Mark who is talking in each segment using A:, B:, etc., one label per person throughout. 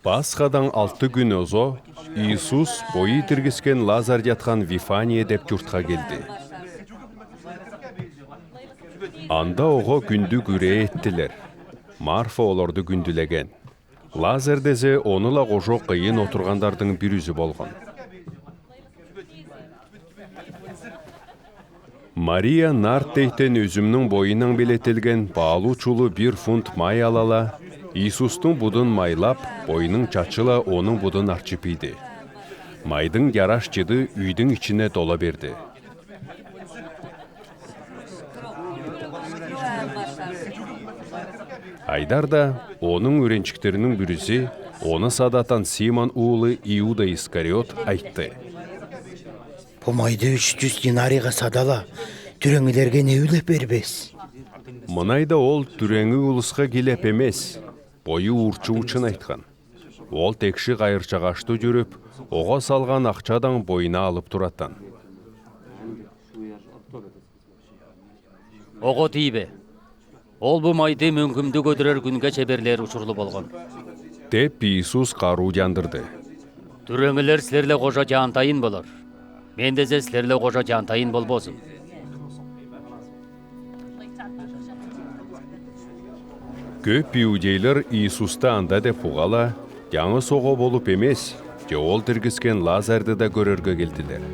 A: Пасхадан 6 күн озо, Иисус бойы тиргискен Лазар жатқан Вифания деп жұртқа келді. Анда оға күнді күре еттілер. Марфа оларды күнділеген. Лазар дезе оныла қожо қиын отырғандардың бір үзі болған. Мария нарт дейтен өзімнің бойынан белетілген баалу чулы 1 фунт май алала, Иисустың будын майлап, бойының чачыла оның будын арчып иді. Майдың яраш жыды үйдің içine дола берді. Айдарда оның өренчіктерінің бүрісі, оны садатан Симон уылы Иуда Искариот айтты.
B: Бұл майды 300 динарийға садала, түреңілерге не үлеп бербес?
A: Мұнайда ол түреңі ұлысқа келеп емес, бойы урчы учын айтқан. Ол текші қайырчағашты жүріп, оға салған ақчадан бойына алып тұраттан.
C: Оға тейбе. Ол бұл майды мөңкімді көдірер күнге чеберлер ұшырлы болған.
A: Деп Иисус қару жандырды.
C: Түреңілер сілерлі қожа жантайын болар. Мен дезе сілерлі қожа жантайын болбозым.
A: Көп иудейлер Иисуста анда деп ұғала, яңы соғы болып емес, же ол тіргіскен Лазарды да көрерге келділер.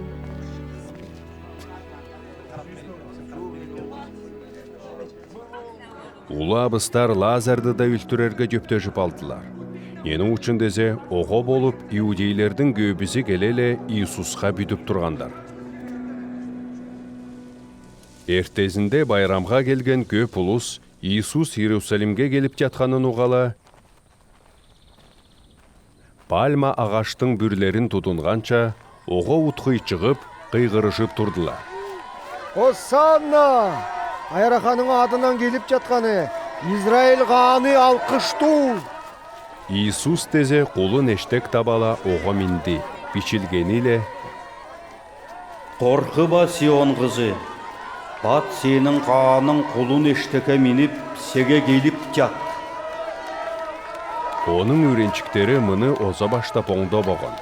A: Улы абыстар Лазарды да үлтірерге жөптөжіп алдылар. Ені үшін дезе, оғы болып иудейлердің көбісі келеле Иисусқа бүдіп тұрғандар. Ертезінде байрамға келген көп ұлыс Иисус Иерусалимге келіп жатқанын ұғала, пальма ағаштың бүрлерін тұтынғанша, оғы ұтқый шығып, қиғырышып тұрдылар.
D: Осанна! Айраханың адынан келіп жатқаны, Израиль ғаны алқышту!
A: Иисус дезе қолын ештек табала оға мінді, бичілгеніле.
E: Қорқыба Сион қызы, бат сенің қаның қолын ештеке мініп, сеге келіп жат.
A: Оның өренчіктері мұны оза баштап оңда болған.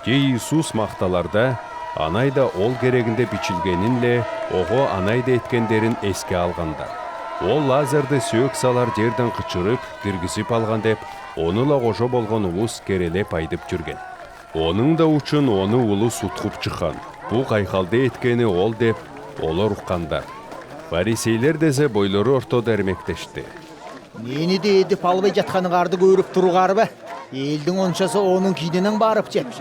A: Же Иисус мақталарда, анайда ол керегінде бичілгенінле, оғы анайда еткендерін еске алғандар. Ол Лазарды сөк салар жерден қычырып, кіргізіп алған деп, оныла қожа болған ұлыс керелеп айдып жүрген. Оның да үшін оны ұлыс ұтқып шыққан. Бұл қайқалды еткені ол деп, олар ұққандар. Фарисейлер дезе бойлары ортода әрмектешті.
B: Нені де едіп албай жатқаны қарды көріп тұруғар ба? Елдің оншасы оның кейденің барып жеп.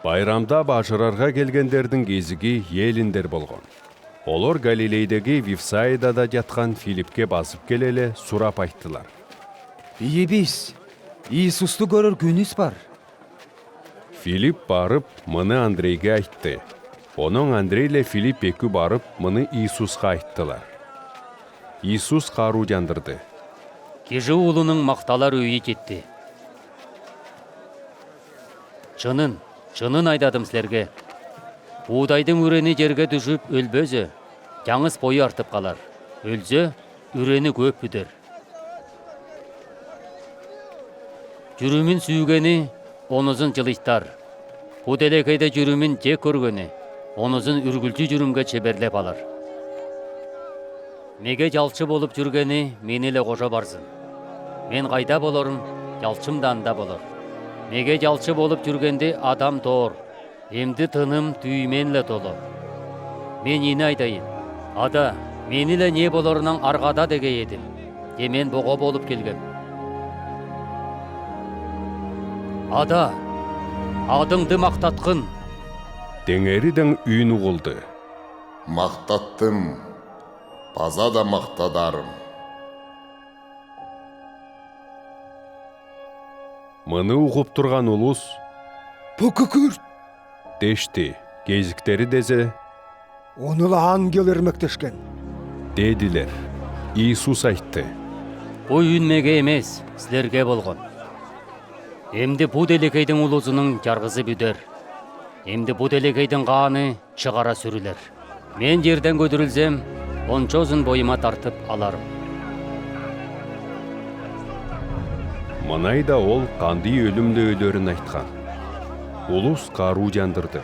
A: Байрамда бажырарға келгендердің кезігі еліндер болған. Олар Галилейдегі Вифсаидада жатқан Филипке басып келелі сұрап айттылар.
F: Ебес, Иисусты көрір күніс бар.
A: Филип барып, мұны Андрейге айтты. Оның Андрейле Филип екі барып, мұны Иисусқа айттылар. Иисус қару жандырды.
C: Кежі ұлының мақталар өйі кетті. Чынын айдадым сілерге. Уудайдың үрені жерге düşіп өлбөзі, жаңыз бойы артып қалар. Өлзі, үрені көп бүдір. Жүрімін сүйгені, онызын жылыштар. Худелекейде жүрімін жек көргені, онызын үргілчі жүрімге чеберлеп алар. Меге жалчы болып жүргені, менеле қожа барзын. Мен қайда болорым, жалчым да анда болор. Меге жалчы болып жүргенде адам тор. Емді тыным түйменле толы. Мен ені айдайын. Ада, меніле не болорынан арғада деге едім. Емен боға болып келгем. Ада, адыңды мақтатқын.
A: Деңеріден үйін ұғылды.
G: Мақтаттым, база да мақтадарым.
A: Мұны ұғып тұрған ұлыс,
D: Бұ күкірт!
A: дешті, кезіктері дезе,
D: Оныла ангел ермектешкен.
A: деділер. Иисус айтты.
C: Бұл үнмеге емес, сілерге болған. Емді бұ делекейдің ұлызының жарғызы бүдер. Емді бұ делекейдің қаны шығара сүрілер. Мен жерден көтөрүлсем, ончо узун боюма тартып аларым.
A: Мынайда ол кандый өлүмдө өлөрүн айткан. Улус каруу жандырды.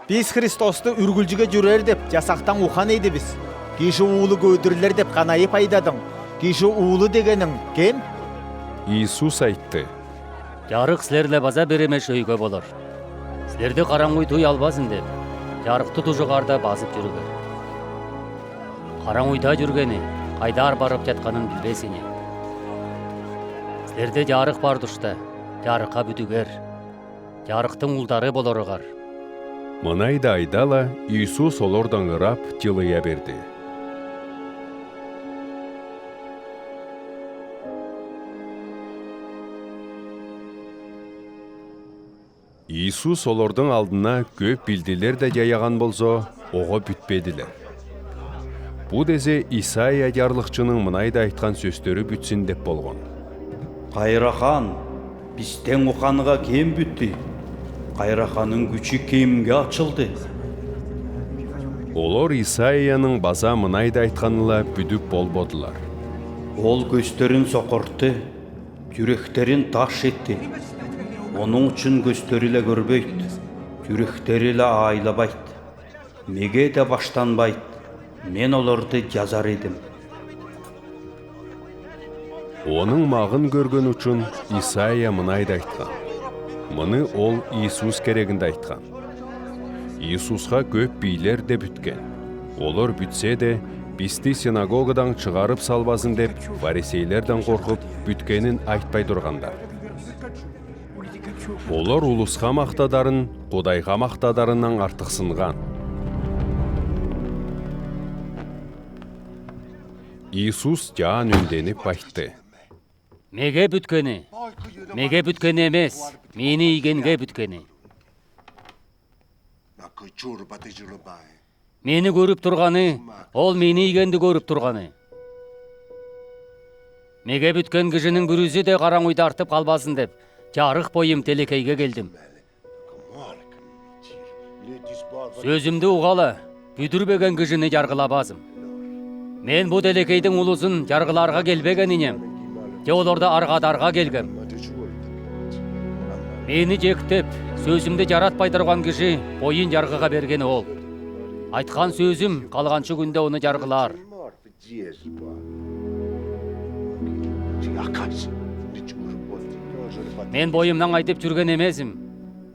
B: Биз Христосту үргүлжүгө жүрөр деп жасактан ухан эдибиз. Киши уулу көдүрлөр деп канайып айдадың. Киши уулу дегенің кем?
A: Иисус айтты.
C: Жарык силерге база беремеш өйгө болор. Силерди караңгый туй албасын деп, жарыкты тужугарда басып жүрүгөр. Караңгыйда жүргени кайдар барып жатканын билбесине. Силерде жарык бар тушта, жарыкка бүтүгөр. Жарыктын улдары болоругар.
A: Мынайда айдала Иисус олордан ырап жылыя берди. Иисус олордун алдына көп билдилер да жаяган болсо, ого бүтпедилер. Бу дезе Исайя жарлыкчынын мынайда айткан сөздөрү бүтсүн деп болгон.
E: Кайрахан, бизден уханыга кем бүттү? Кайраханын күчү кемге ачылды?
A: Олор Исайянын база мынайда айтканыла бүдүп болбодулар.
E: Ол көздөрүн сокорту, жүректерин таш этти. Onun üçün gösteri ile görбөйт, жүректери ile айлабайт. Меге де баштанбайт, мен оларды жазар едім.
A: Оның мағын көргөн үчүн Исайя мынайда айткан. Мыны ол Иисус керегинде айткан. Иисуска көп бийлер де бүткен. Олар бүтсе де, бизди синагогадан чыгарып салбасын деп, фарисейлерден коркуп бүткенин айтпай тургандар. Олар улуска мактадарын, Кудайга мактадарынан артыксынган. Иисус жаан үнденип айтты.
C: Меге бүткени эмес, мени ийгенге бүткени. Мени көрүп турганы, ол мени ийгенди көрүп турганы. Меге бүткен кишинин бүрүзү де караңгыйда артып калбасын деп, жарык боюм телекейге келдим. Сөзүмдү угала, бүтүрбеген кишини жаргылабазым. Мен бу телекейдин улузун жаргыларга келбеген инем, же олорда аргадарга келгем. Мени жектеп, сөзүмдү жаратпай турган киши боюн жаргыга бергени ол. Айткан сөзүм калганчы күндө оны жаргылар. Мен боюмдан айтып жүрген эмесим.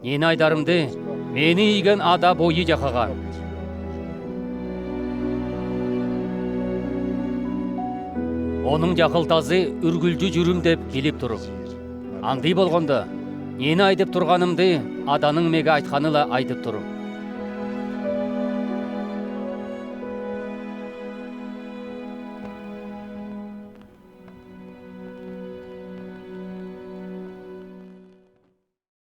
C: Нени айдарымды, мени ийген ада бою жакаган. Onun жакылтасы үргүлчү жүрүм деп билип туруп. Андый болгондо, нени айтып турганымды аданын меге айтканыла айтып туруп.